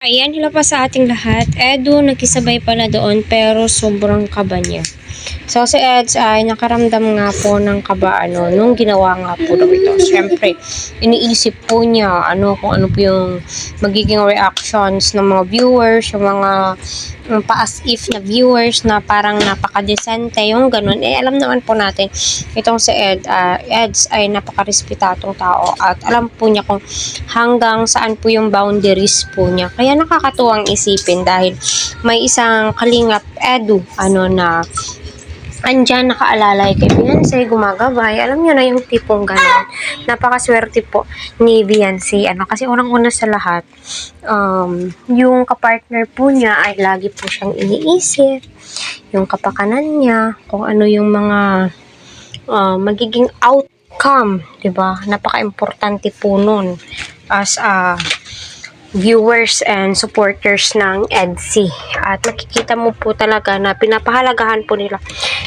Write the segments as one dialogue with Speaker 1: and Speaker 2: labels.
Speaker 1: Ayan, hello pa sa ating lahat. Edu, nagkisabay pala doon pero sobrang kaba niya. So, si Eds ay nakaramdam nga po ng kaba nung ginawa nga po daw ito. Siyempre, iniisip po niya kung ano po yung magiging reactions ng mga viewers, yung mga pa-as if na viewers na parang napaka-decente, yung ganun. Alam naman po natin, itong si Eds ay napaka-respetadong tao at alam po niya kung hanggang saan po yung boundaries po niya. Kaya nakakatuwang isipin dahil may isang kalingap Edu, na andyan nakaalalay kay Beyonce, gumagabay. Alam niyo na yung tipong gano'n. Napakaswerte po ni Beyonce. Kasi unang-una sa lahat, yung kapartner po niya ay lagi po siyang iniisip. Yung kapakanan niya, kung ano yung mga magiging outcome, 'di ba? Napaka-importante po nun as viewers and supporters ng EDC. At makikita mo po talaga na pinapahalagahan po nila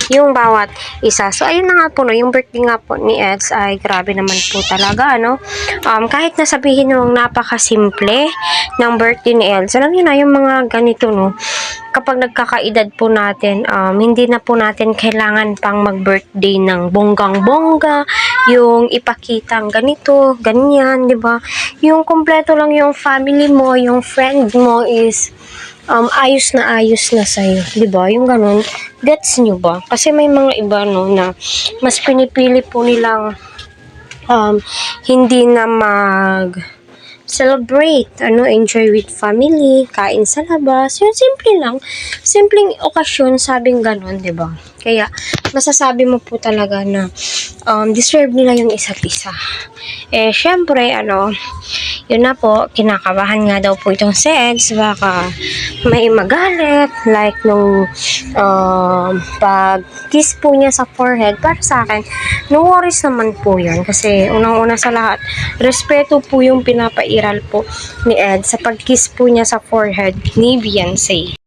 Speaker 1: yung bawat isa. So, ayun na nga po, yung birthday nga po ni Eds ay grabe naman po talaga, kahit nasabihin nung napakasimple ng birthday ni Eds, alam niyo na, yung mga ganito, kapag nagkakaedad po natin, hindi na po natin kailangan pang mag-birthday ng bonggang-bongga, yung ipakitang ganito, ganyan, di ba? Yung kompleto lang yung family mo, yung friend mo is ayos na sa'yo, di ba? Yung ganun, gets nyo ba? Kasi may mga iba, na mas pinipili po nilang hindi na celebrate, enjoy with family, kain sa labas, yun, simple lang, simpleng okasyon, sabing ganun, di ba? Kaya, masasabi mo po talaga na deserve nila yung isa't isa. Syempre, yun na po, kinakabahan nga daw po itong si Eds, baka may magalit, like nung pag-kiss po niya sa forehead. Para sa akin, no worries naman po yan, kasi unang-una sa lahat, respeto po yung pinapairal po ni Eds sa pag-kiss po niya sa forehead ni Beyonce.